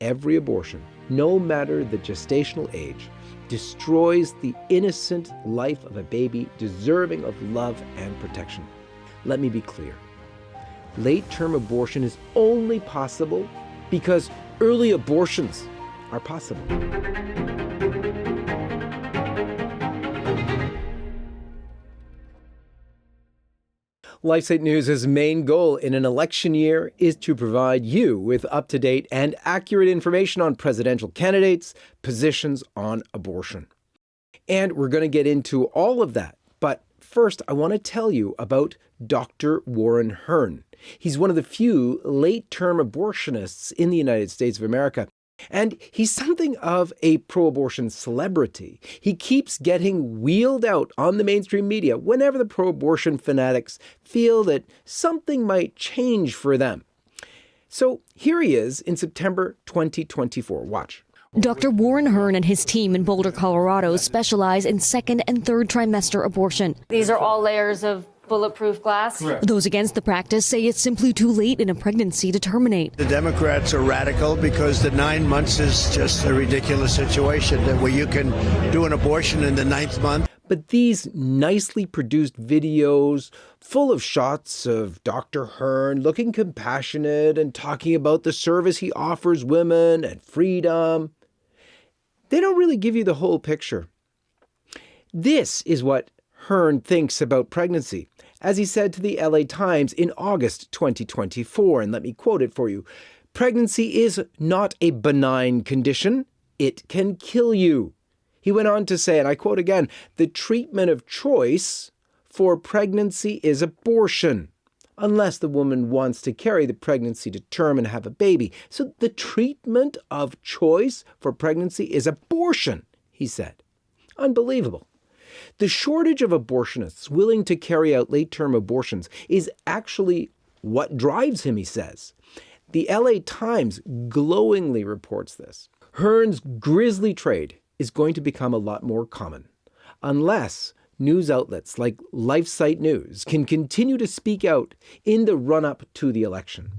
Every abortion, no matter the gestational age, destroys the innocent life of a baby deserving of love and protection. Let me be clear. Late-term abortion is only possible because early abortions are possible. LifeSite News' main goal in an election year is to provide you with up-to-date and accurate information on presidential candidates, positions on abortion. And we're going to get into all of that. But first, I want to tell you about Dr. Warren Hearn. He's one of the few late-term abortionists in the United States of America. And he's something of a pro-abortion celebrity. He keeps getting wheeled out on the mainstream media whenever the pro-abortion fanatics feel that something might change for them. So here he is in September 2024. Watch. Dr. Warren Hearn and his team in Boulder, Colorado specialize in second and third trimester abortion. These are all layers of bulletproof glass? Correct. Those against the practice say it's simply too late in a pregnancy to terminate. The Democrats are radical because the 9 months is just a ridiculous situation where you can do an abortion in the 9th month. But these nicely produced videos full of shots of Dr. Hearn looking compassionate and talking about the service he offers women and freedom, they don't really give you the whole picture. This is what Hearn thinks about pregnancy, as he said to the LA Times in August 2024, and let me quote it for you. "Pregnancy is not a benign condition. It can kill you." He went on to say, and I quote again, "The treatment of choice for pregnancy is abortion, unless the woman wants to carry the pregnancy to term and have a baby. So the treatment of choice for pregnancy is abortion," he said. Unbelievable. The shortage of abortionists willing to carry out late-term abortions is actually what drives him, he says. The LA Times glowingly reports this. Hearn's grisly trade is going to become a lot more common, unless news outlets like LifeSite News can continue to speak out in the run-up to the election.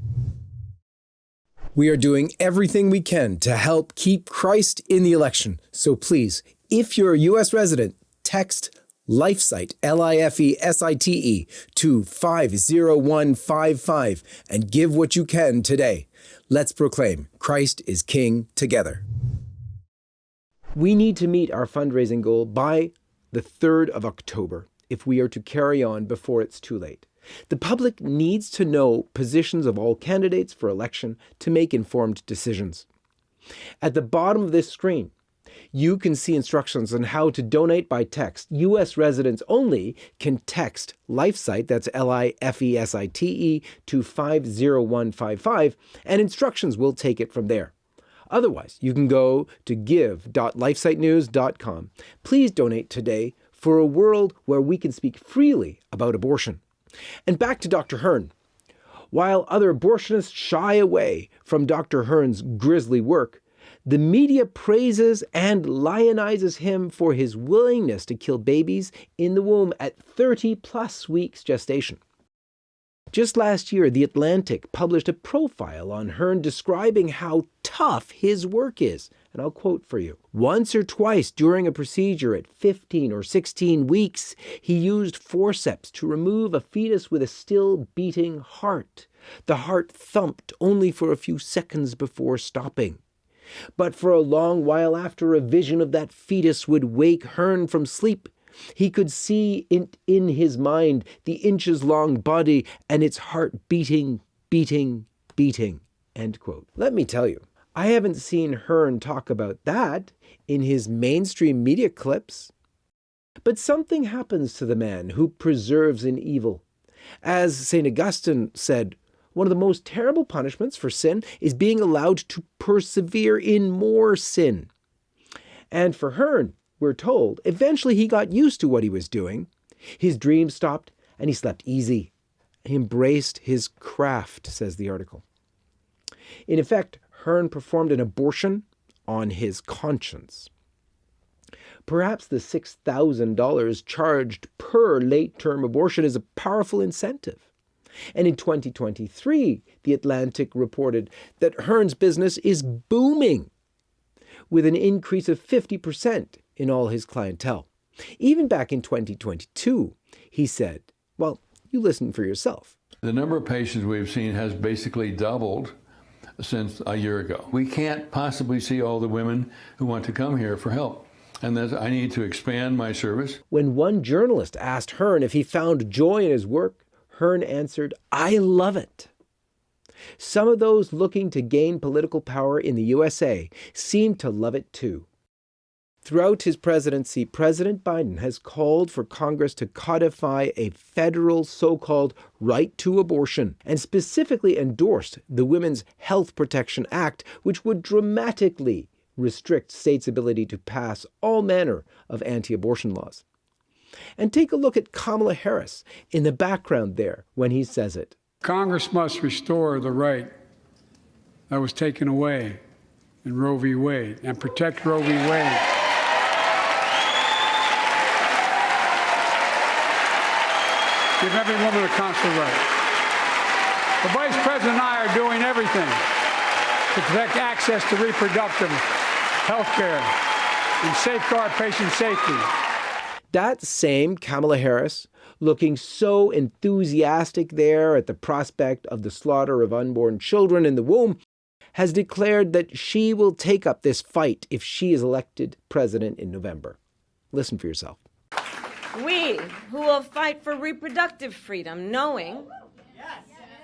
We are doing everything we can to help keep Christ in the election. So please, if you're a U.S. resident, text LifeSite, LIFESITE, to 50155 and give what you can today. Let's proclaim Christ is King together. We need to meet our fundraising goal by the 3rd of October if we are to carry on before it's too late. The public needs to know positions of all candidates for election to make informed decisions. At the bottom of this screen, you can see instructions on how to donate by text. U.S. residents only can text LifeSite, that's LIFESITE, to 50155, and instructions will take it from there. Otherwise, you can go to give.lifesitenews.com. Please donate today for a world where we can speak freely about abortion. And back to Dr. Hearn. While other abortionists shy away from Dr. Hearn's grisly work, the media praises and lionizes him for his willingness to kill babies in the womb at 30-plus weeks gestation. Just last year, The Atlantic published a profile on Hearn describing how tough his work is. And I'll quote for you. "Once or twice during a procedure at 15 or 16 weeks, he used forceps to remove a fetus with a still beating heart. The heart thumped only for a few seconds before stopping. But for a long while after, a vision of that fetus would wake Hearn from sleep. He could see it in his mind, the inches-long body and its heart beating, beating, beating." End quote. Let me tell you, I haven't seen Hearn talk about that in his mainstream media clips. But something happens to the man who preserves in evil. As St. Augustine said, one of the most terrible punishments for sin is being allowed to persevere in more sin. And for Hearn, we're told, eventually he got used to what he was doing. His dreams stopped and he slept easy. He embraced his craft, says the article. In effect, Hearn performed an abortion on his conscience. Perhaps the $6,000 charged per late-term abortion is a powerful incentive. And in 2023, The Atlantic reported that Hearn's business is booming, with an increase of 50% in all his clientele. Even back in 2022, he said, well, you listen for yourself. The number of patients we've seen has basically doubled since a year ago. We can't possibly see all the women who want to come here for help. And I need to expand my service. When one journalist asked Hearn if he found joy in his work, Hearn answered, I love it. Some of those looking to gain political power in the USA seem to love it too. Throughout his presidency, President Biden has called for Congress to codify a federal so-called right to abortion and specifically endorsed the Women's Health Protection Act, which would dramatically restrict states' ability to pass all manner of anti-abortion laws. And take a look at Kamala Harris in the background there when he says it. Congress must restore the right that was taken away in Roe v. Wade and protect Roe v. Wade. Give every woman a constitutional right. The Vice President and I are doing everything to protect access to reproductive health care and safeguard patient safety. That same Kamala Harris, looking so enthusiastic there at the prospect of the slaughter of unborn children in the womb, has declared that she will take up this fight if she is elected president in November. Listen for yourself. We who will fight for reproductive freedom, knowing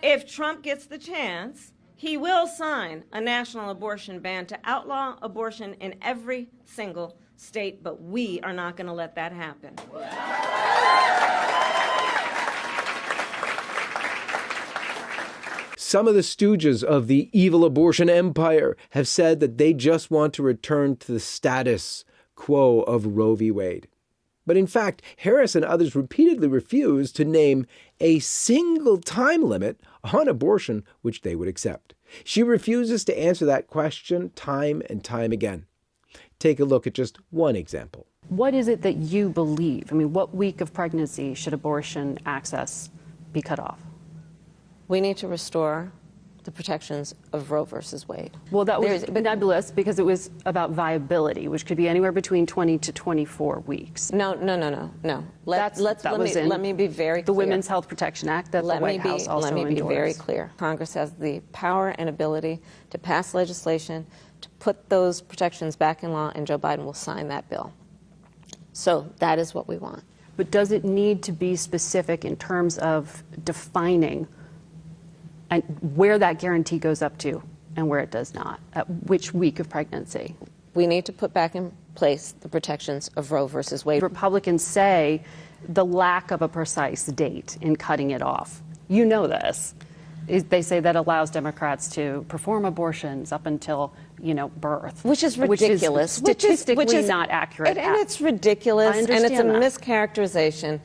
if Trump gets the chance, he will sign a national abortion ban to outlaw abortion in every single state, but we are not going to let that happen. Some of the stooges of the evil abortion empire have said that they just want to return to the status quo of Roe v. Wade. But in fact, Harris and others repeatedly refused to name a single time limit on abortion which they would accept. She refuses to answer that question time and time again. Take a look at just one example. What is it that you believe? I mean, what week of pregnancy should abortion access be cut off? We need to restore the protections of Roe versus Wade. Well, that was nebulous because it was about viability, which could be anywhere between 20 to 24 weeks. No. Let me be very clear. The Women's Health Protection Act that the White House also endorsed. Let me be very clear. Congress has the power and ability to pass legislation to put those protections back in law, and Joe Biden will sign that bill. So that is what we want. But does it need to be specific in terms of defining and where that guarantee goes up to and where it does not, at which week of pregnancy? We need to put back in place the protections of Roe versus Wade. Republicans say the lack of a precise date in cutting it off. You know this. They say that allows Democrats to perform abortions up until, birth. Which is ridiculous. Which is statistically not accurate. And it's ridiculous, and it's a mischaracterization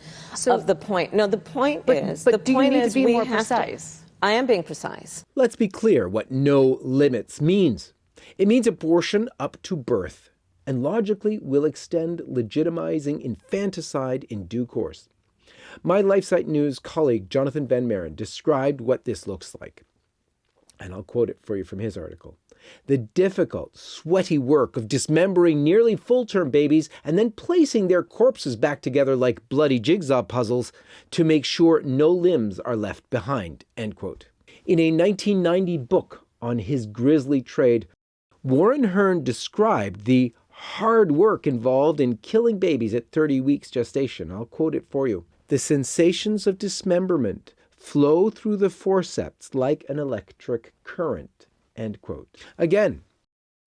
of the point. No, the point is... But do you need to be more precise? I am being precise. Let's be clear what no limits means. It means abortion up to birth, and logically will extend legitimizing infanticide in due course. My LifeSite News colleague Jonathan Van Maren described what this looks like. And I'll quote it for you from his article. The difficult, sweaty work of dismembering nearly full-term babies and then placing their corpses back together like bloody jigsaw puzzles to make sure no limbs are left behind, end quote. In a 1990 book on his grisly trade, Warren Hearn described the hard work involved in killing babies at 30 weeks gestation. I'll quote it for you. The sensations of dismemberment flow through the forceps like an electric current, end quote. Again,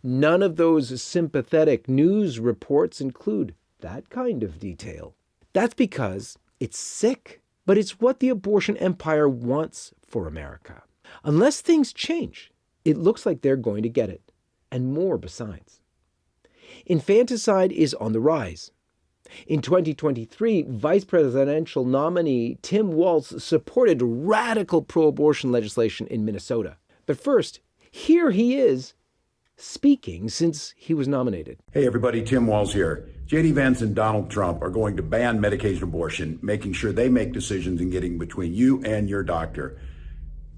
none of those sympathetic news reports include that kind of detail. That's because it's sick, but it's what the abortion empire wants for America. Unless things change, it looks like they're going to get it, and more besides. Infanticide is on the rise. In 2023, vice presidential nominee Tim Walz supported radical pro-abortion legislation in Minnesota. But first, here he is speaking since he was nominated. Hey everybody, Tim Walz here. J.D. Vance and Donald Trump are going to ban medication abortion, making sure they make decisions in getting between you and your doctor.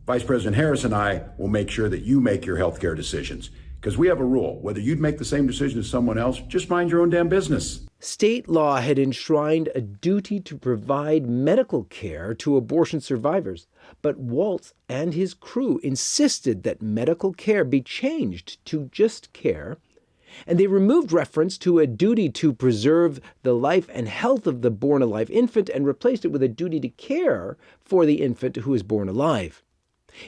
Vice President Harris and I will make sure that you make your health care decisions. Because we have a rule, whether you'd make the same decision as someone else, just mind your own damn business. State law had enshrined a duty to provide medical care to abortion survivors, but Walz and his crew insisted that medical care be changed to just care, and they removed reference to a duty to preserve the life and health of the born-alive infant and replaced it with a duty to care for the infant who is born alive.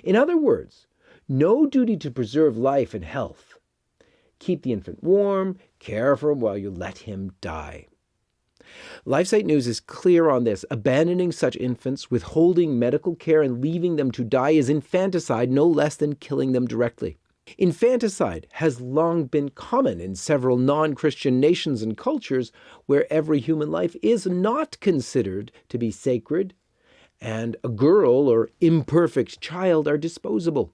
In other words, no duty to preserve life and health. Keep the infant warm, care for him while you let him die. LifeSite News is clear on this. Abandoning such infants, withholding medical care, and leaving them to die is infanticide, no less than killing them directly. Infanticide has long been common in several non-Christian nations and cultures where every human life is not considered to be sacred, and a girl or imperfect child are disposable.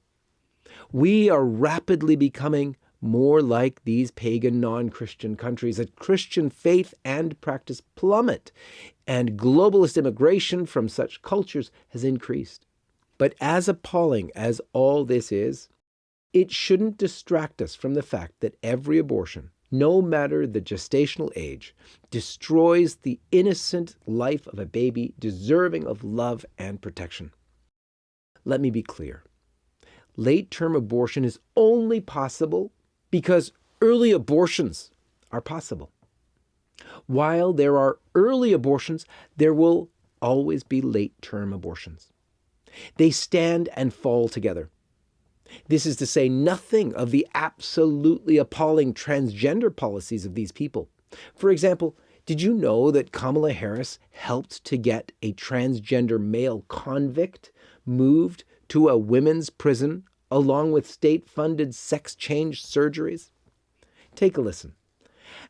We are rapidly becoming more like these pagan non-Christian countries. As Christian faith and practice plummet, and globalist immigration from such cultures has increased. But as appalling as all this is, it shouldn't distract us from the fact that every abortion, no matter the gestational age, destroys the innocent life of a baby deserving of love and protection. Let me be clear. Late-term abortion is only possible because early abortions are possible. While there are early abortions, there will always be late-term abortions. They stand and fall together. This is to say nothing of the absolutely appalling transgender policies of these people. For example, did you know that Kamala Harris helped to get a transgender male convict moved to a women's prison along with state-funded sex change surgeries? Take a listen.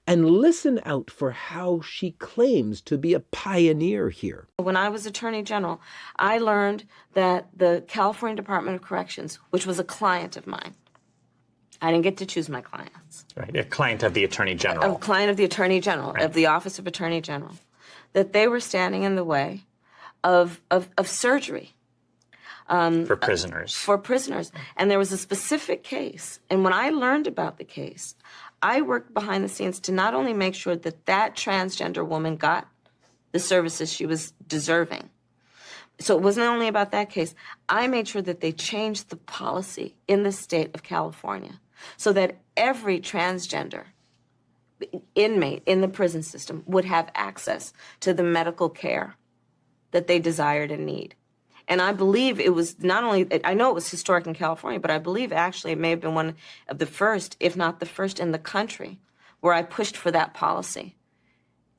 And listen out for how she claims to be a pioneer here. When I was Attorney General, I learned that the California Department of Corrections, which was a client of mine, I didn't get to choose my clients. Right, a client of the Attorney General. A client of the Attorney General, right. Of the Office of Attorney General, that they were standing in the way of surgery. For prisoners. For prisoners. And there was a specific case. And when I learned about the case, I worked behind the scenes to not only make sure that that transgender woman got the services she was deserving. So it wasn't only about that case. I made sure that they changed the policy in the state of California so that every transgender inmate in the prison system would have access to the medical care that they desired and need. And I believe it was not only, I know it was historic in California, but I believe actually it may have been one of the first, if not the first in the country, where I pushed for that policy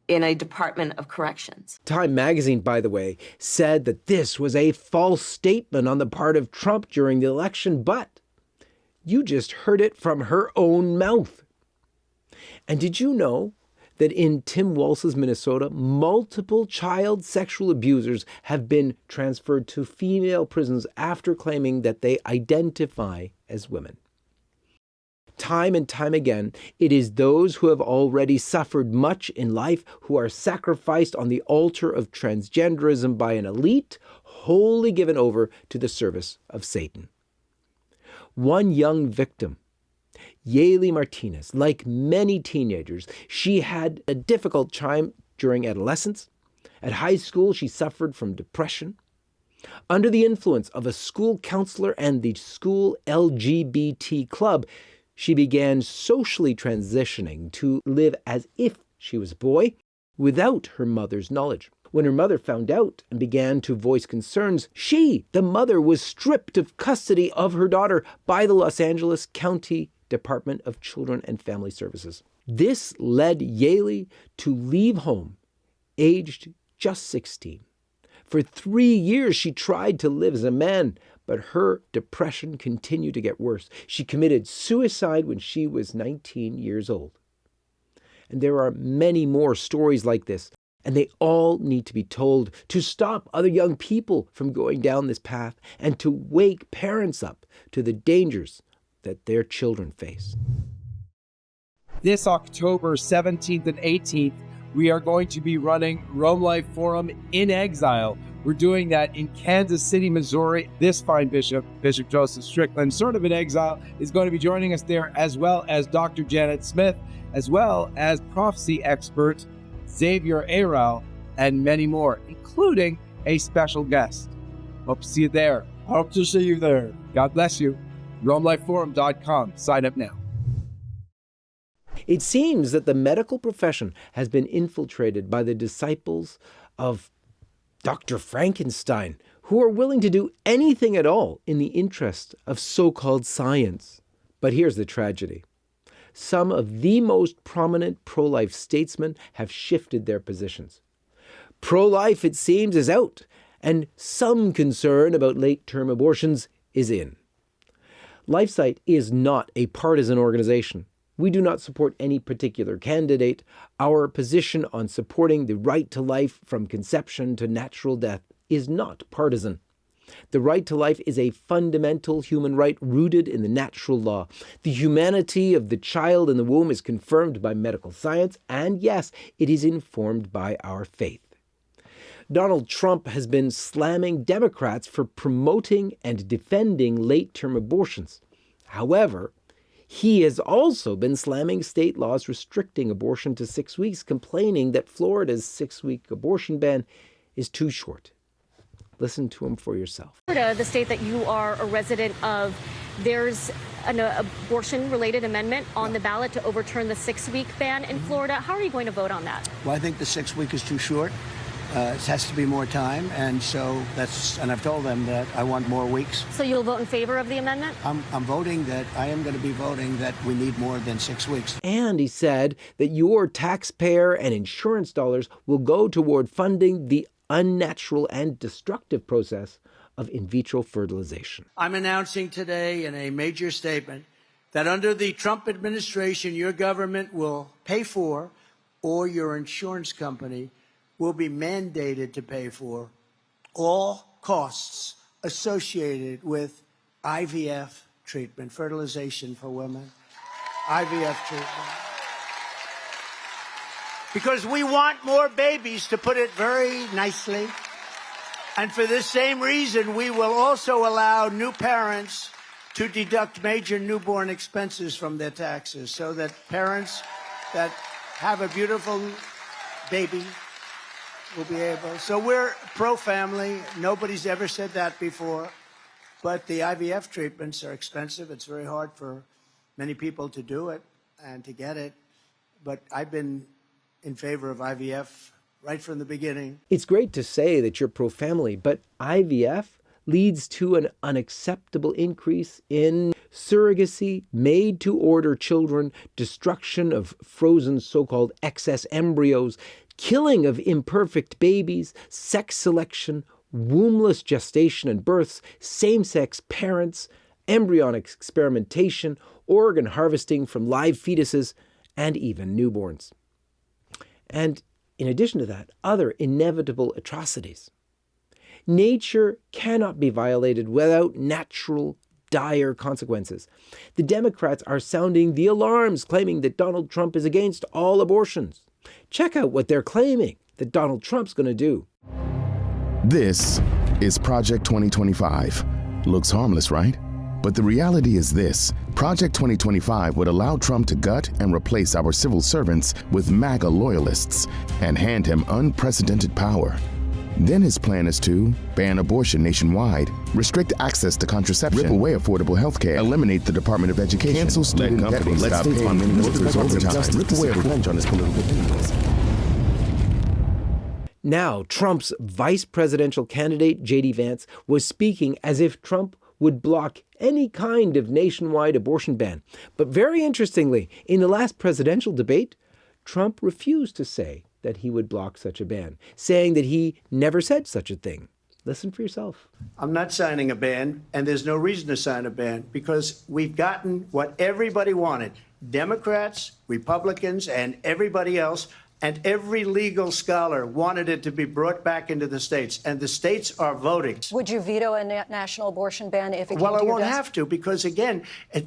in a Department of Corrections. Time magazine, by the way, said that this was a false statement on the part of Trump during the election, but you just heard it from her own mouth. And did you know that in Tim Walz's Minnesota, multiple child sexual abusers have been transferred to female prisons after claiming that they identify as women? Time and time again, it is those who have already suffered much in life who are sacrificed on the altar of transgenderism by an elite wholly given over to the service of Satan. One young victim, Yaeli Martinez, like many teenagers, she had a difficult time during adolescence. At high school, she suffered from depression. Under the influence of a school counselor and the school LGBT club, she began socially transitioning to live as if she was a boy without her mother's knowledge. When her mother found out and began to voice concerns, she, the mother, was stripped of custody of her daughter by the Los Angeles County Department of Children and Family Services. This led Yaeli to leave home, aged just 16. For 3 years, she tried to live as a man, but her depression continued to get worse. She committed suicide when she was 19 years old. And there are many more stories like this, and they all need to be told to stop other young people from going down this path and to wake parents up to the dangers that their children face. this October 17th and 18th, we are going to be running Rome Life Forum in Exile. We're doing that in Kansas City, Missouri. This fine bishop, Bishop Joseph Strickland, sort of in exile, is going to be joining us there, as well as Dr. Janet Smith, as well as prophecy expert Xavier Arau, and many more, including a special guest. Hope to see you there. Hope to see you there. God bless you. RomeLifeForum.com. Sign up now. It seems that the medical profession has been infiltrated by the disciples of Dr. Frankenstein, who are willing to do anything at all in the interest of so-called science. But here's the tragedy. Some of the most prominent pro-life statesmen have shifted their positions. Pro-life, it seems, is out, and some concern about late-term abortions is in. LifeSite is not a partisan organization. We do not support any particular candidate. Our position on supporting the right to life from conception to natural death is not partisan. The right to life is a fundamental human right rooted in the natural law. The humanity of the child in the womb is confirmed by medical science, and yes, it is informed by our faith. Donald Trump has been slamming Democrats for promoting and defending late-term abortions. However, he has also been slamming state laws restricting abortion to 6 weeks, complaining that Florida's 6-week abortion ban is too short. Listen to him for yourself. Florida, the state that you are a resident of, there's an abortion-related amendment on the ballot to overturn the 6-week ban in Florida. How are you going to vote on that? Well, I think the 6 week is too short. It has to be more time, and so and I've told them that I want more weeks. So you'll vote in favor of the amendment? I am going to be voting that we need more than 6 weeks. And he said that your taxpayer and insurance dollars will go toward funding the unnatural and destructive process of in vitro fertilization. I'm announcing today in a major statement that under the Trump administration, your government will pay for, or your insurance company will be mandated to pay for, all costs associated with IVF treatment, fertilization for women, IVF treatment. Because we want more babies, to put it very nicely. And for this same reason, we will also allow new parents to deduct major newborn expenses from their taxes, so that parents that have a beautiful baby will be able. So we're pro-family. Nobody's ever said that before. But the IVF treatments are expensive. It's very hard for many people to do it and to get it. But I've been in favor of IVF right from the beginning. It's great to say that you're pro-family, but IVF leads to an unacceptable increase in surrogacy, made-to-order children, destruction of frozen so-called excess embryos, killing of imperfect babies, sex selection, wombless gestation and births, same-sex parents, embryonic experimentation, organ harvesting from live fetuses, and even newborns. And in addition to that, other inevitable atrocities. Nature cannot be violated without natural, dire consequences. The Democrats are sounding the alarms, claiming that Donald Trump is against all abortions. Check out what they're claiming that Donald Trump's going to do. This is Project 2025. Looks harmless, right? But the reality is this. Project 2025 would allow Trump to gut and replace our civil servants with MAGA loyalists and hand him unprecedented power. Then his plan is to ban abortion nationwide, restrict access to contraception, rip away affordable health care, eliminate the Department of Education, cancel student debt, let states fund workers overtime, rip away revenge on his political enemies. Now, Trump's vice presidential candidate, J.D. Vance, was speaking as if Trump would block any kind of nationwide abortion ban. But very interestingly, in the last presidential debate, Trump refused to say that he would block such a ban, saying that he never said such a thing. Listen for yourself. I'm not signing a ban, and there's no reason to sign a ban, because we've gotten what everybody wanted. Democrats, Republicans, and everybody else And every legal scholar wanted it to be brought back into the states, and the states are voting. Would you veto a national abortion ban if it came Well, to I your won't desk? have to, because again,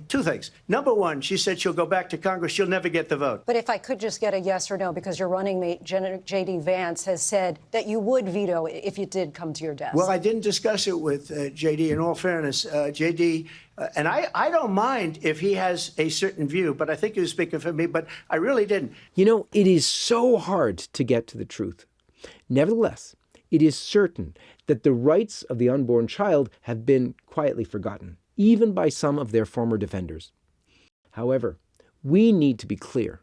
two things. Number one, she said she'll go back to Congress. She'll never get the vote. But if I could just get a yes or no, because your running mate, J.D. Vance, has said that you would veto it if it did come to your desk. Well, I didn't discuss it with J.D. In all fairness, J.D., and I don't mind if he has a certain view, but I think he was speaking for me, but I really didn't. You know, it is so hard to get to the truth. Nevertheless, it is certain that the rights of the unborn child have been quietly forgotten, even by some of their former defenders. However, we need to be clear.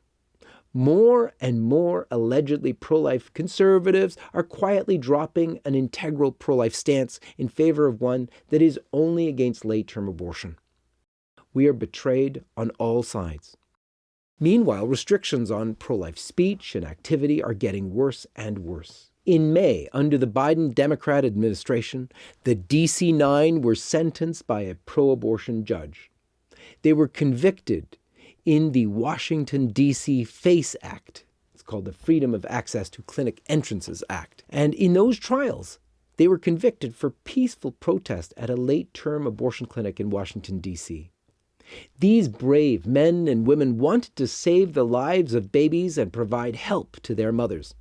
More and more allegedly pro-life conservatives are quietly dropping an integral pro-life stance in favor of one that is only against late-term abortion. We are betrayed on all sides. Meanwhile, restrictions on pro-life speech and activity are getting worse and worse. In May, under the Biden Democrat administration, the DC 9 were sentenced by a pro-abortion judge. They were convicted in the Washington, D.C. FACE Act. It's called the Freedom of Access to Clinic Entrances Act. And in those trials, they were convicted for peaceful protest at a late-term abortion clinic in Washington, D.C. These brave men and women wanted to save the lives of babies and provide help to their mothers.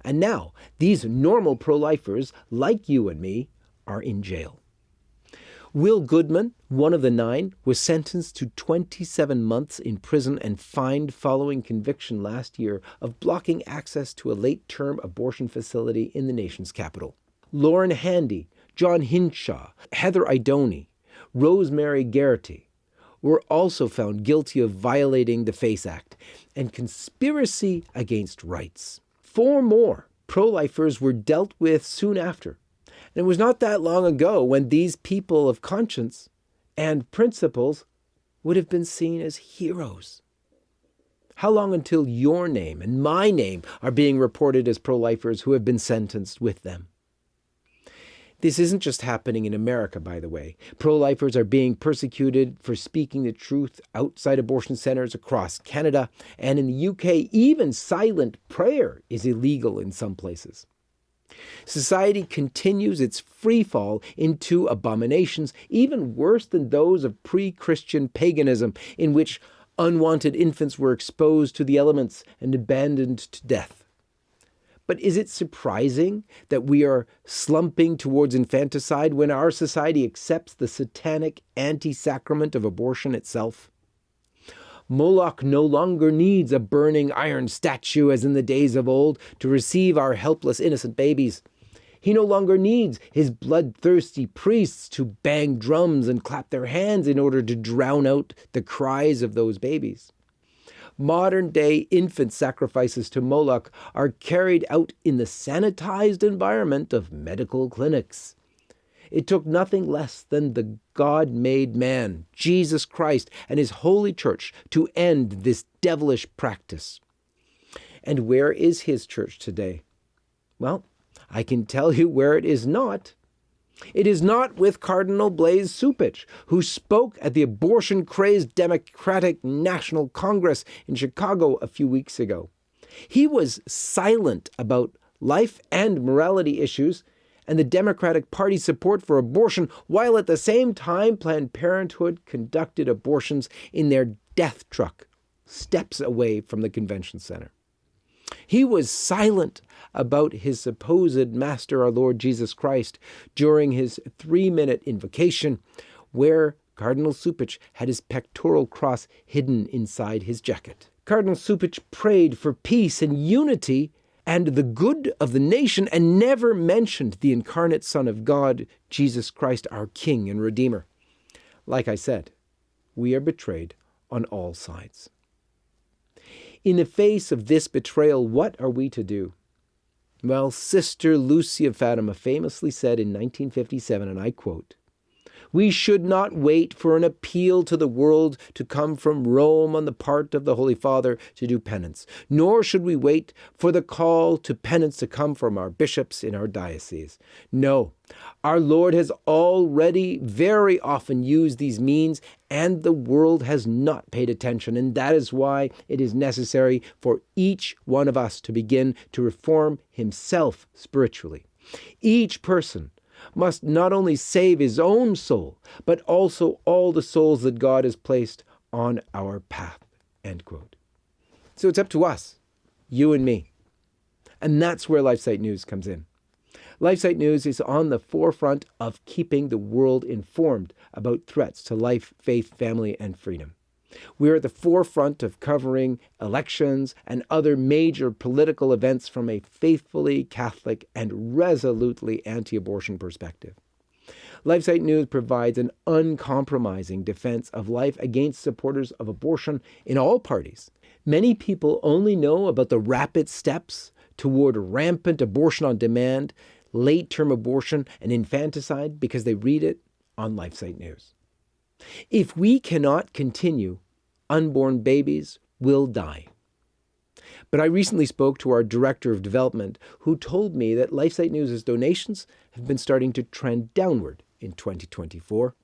And now, these normal pro-lifers, like you and me, are in jail. Will Goodman, one of the 9, was sentenced to 27 months in prison and fined following conviction last year of blocking access to a late-term abortion facility in the nation's capital. Lauren Handy, John Hinshaw, Heather Idoni, Rosemary Garrity were also found guilty of violating the FACE Act and conspiracy against rights. 4 more pro-lifers were dealt with soon after. And it was not that long ago when these people of conscience and principles would have been seen as heroes. How long until your name and my name are being reported as pro-lifers who have been sentenced with them? This isn't just happening in America, by the way. Pro-lifers are being persecuted for speaking the truth outside abortion centers across Canada. And in the UK, even silent prayer is illegal in some places. Society continues its free fall into abominations, even worse than those of pre-Christian paganism, in which unwanted infants were exposed to the elements and abandoned to death. But is it surprising that we are slumping towards infanticide when our society accepts the satanic anti-sacrament of abortion itself? Moloch no longer needs a burning iron statue as in the days of old to receive our helpless innocent babies. He no longer needs his bloodthirsty priests to bang drums and clap their hands in order to drown out the cries of those babies. Modern-day infant sacrifices to Moloch are carried out in the sanitized environment of medical clinics. It took nothing less than the God-made man, Jesus Christ, and his holy church to end this devilish practice. And where is his church today? Well, I can tell you where it is not. It is not with Cardinal Blaise Cupich, who spoke at the abortion-crazed Democratic National Congress in Chicago a few weeks ago. He was silent about life and morality issues and the Democratic Party's support for abortion, while at the same time Planned Parenthood conducted abortions in their death truck, steps away from the convention center. He was silent about his supposed master, our Lord Jesus Christ, during his 3-minute invocation, where Cardinal Cupich had his pectoral cross hidden inside his jacket. Cardinal Cupich prayed for peace and unity and the good of the nation, and never mentioned the incarnate Son of God, Jesus Christ, our King and Redeemer. Like I said, we are betrayed on all sides. In the face of this betrayal, what are we to do? Well, Sister Lucy of Fatima famously said in 1957, and I quote, We should not wait for an appeal to the world to come from Rome on the part of the Holy Father to do penance, nor should we wait for the call to penance to come from our bishops in our diocese. No, our Lord has already very often used these means, and the world has not paid attention, and that is why it is necessary for each one of us to begin to reform himself spiritually. Each person must not only save his own soul, but also all the souls that God has placed on our path." End quote. So it's up to us, you and me. And that's where LifeSite News comes in. LifeSite News is on the forefront of keeping the world informed about threats to life, faith, family, and freedom. We're at the forefront of covering elections and other major political events from a faithfully Catholic and resolutely anti-abortion perspective. LifeSite News provides an uncompromising defense of life against supporters of abortion in all parties. Many people only know about the rapid steps toward rampant abortion on demand, late-term abortion, and infanticide because they read it on LifeSite News. If we cannot continue, unborn babies will die. But I recently spoke to our Director of Development, who told me that LifeSite News' donations have been starting to trend downward in 2024.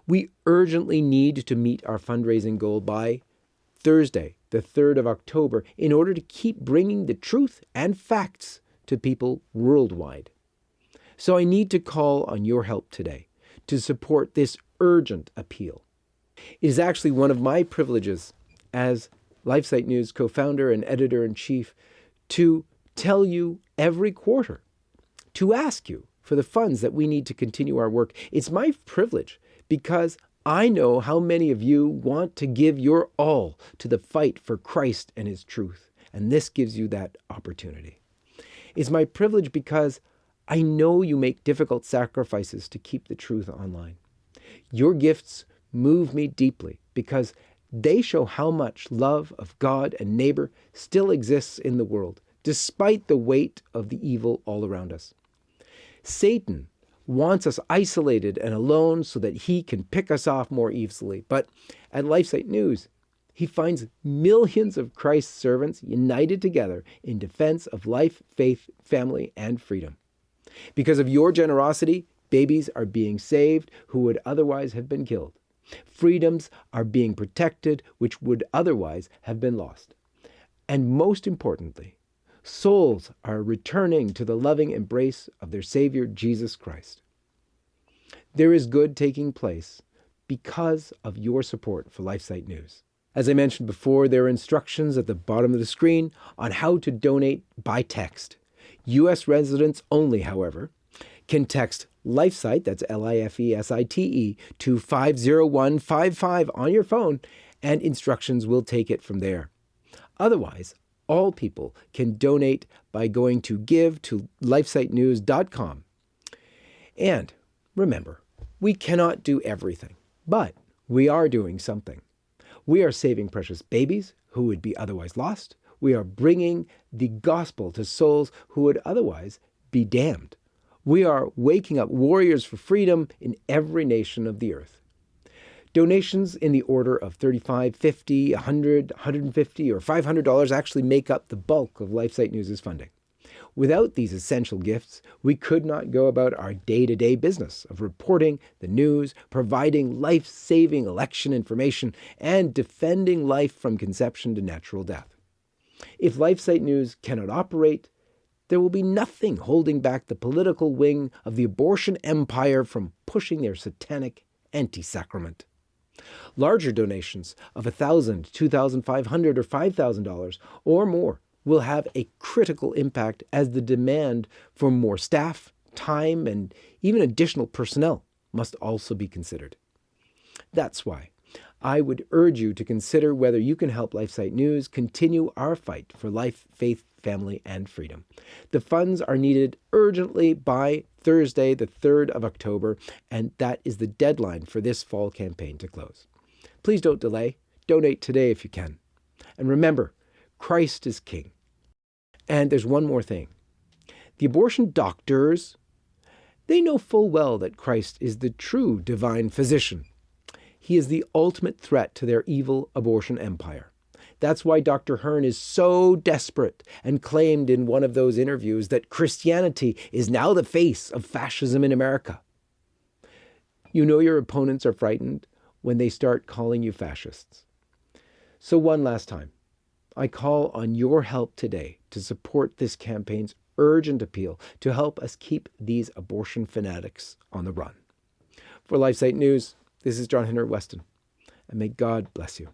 We urgently need to meet our fundraising goal by Thursday, the 3rd of October, in order to keep bringing the truth and facts to people worldwide. So I need to call on your help today to support this urgent appeal. It is actually one of my privileges as LifeSite News co-founder and editor-in-chief to tell you every quarter, to ask you for the funds that we need to continue our work. It's my privilege because I know how many of you want to give your all to the fight for Christ and his truth, and this gives you that opportunity. It's my privilege because I know you make difficult sacrifices to keep the truth online. Your gifts move me deeply because they show how much love of God and neighbor still exists in the world, despite the weight of the evil all around us. Satan wants us isolated and alone so that he can pick us off more easily. But at LifeSite News, he finds millions of Christ's servants united together in defense of life, faith, family, and freedom. Because of your generosity, babies are being saved who would otherwise have been killed. Freedoms are being protected which would otherwise have been lost. And most importantly, souls are returning to the loving embrace of their Savior, Jesus Christ. There is good taking place because of your support for LifeSite News. As I mentioned before, there are instructions at the bottom of the screen on how to donate by text. U.S. residents only, however, can text LifeSite, that's LIFESITE, to 50155 on your phone, and instructions will take it from there. Otherwise, all people can donate by going to give.lifesitenews.com. And remember, we cannot do everything, but we are doing something. We are saving precious babies who would be otherwise lost. We are bringing the gospel to souls who would otherwise be damned. We are waking up warriors for freedom in every nation of the earth. Donations in the order of $35, $50, $100, $150, or $500 actually make up the bulk of LifeSite News' funding. Without these essential gifts, we could not go about our day-to-day business of reporting the news, providing life-saving election information, and defending life from conception to natural death. If LifeSite News cannot operate, there will be nothing holding back the political wing of the abortion empire from pushing their satanic anti-sacrament. Larger donations of $1,000, $2,500, or $5,000 or more will have a critical impact as the demand for more staff, time, and even additional personnel must also be considered. That's why I would urge you to consider whether you can help LifeSite News continue our fight for life, faith, family, and freedom. The funds are needed urgently by Thursday, the 3rd of October, and that is the deadline for this fall campaign to close. Please don't delay. Donate today if you can. And remember, Christ is King. And there's one more thing. The abortion doctors They know full well that Christ is the true divine physician. He is the ultimate threat to their evil abortion empire. That's why Dr. Hearn is so desperate and claimed in one of those interviews that Christianity is now the face of fascism in America. You know your opponents are frightened when they start calling you fascists. So one last time, I call on your help today to support this campaign's urgent appeal to help us keep these abortion fanatics on the run. For LifeSite News, this is John Henry Weston, and may God bless you.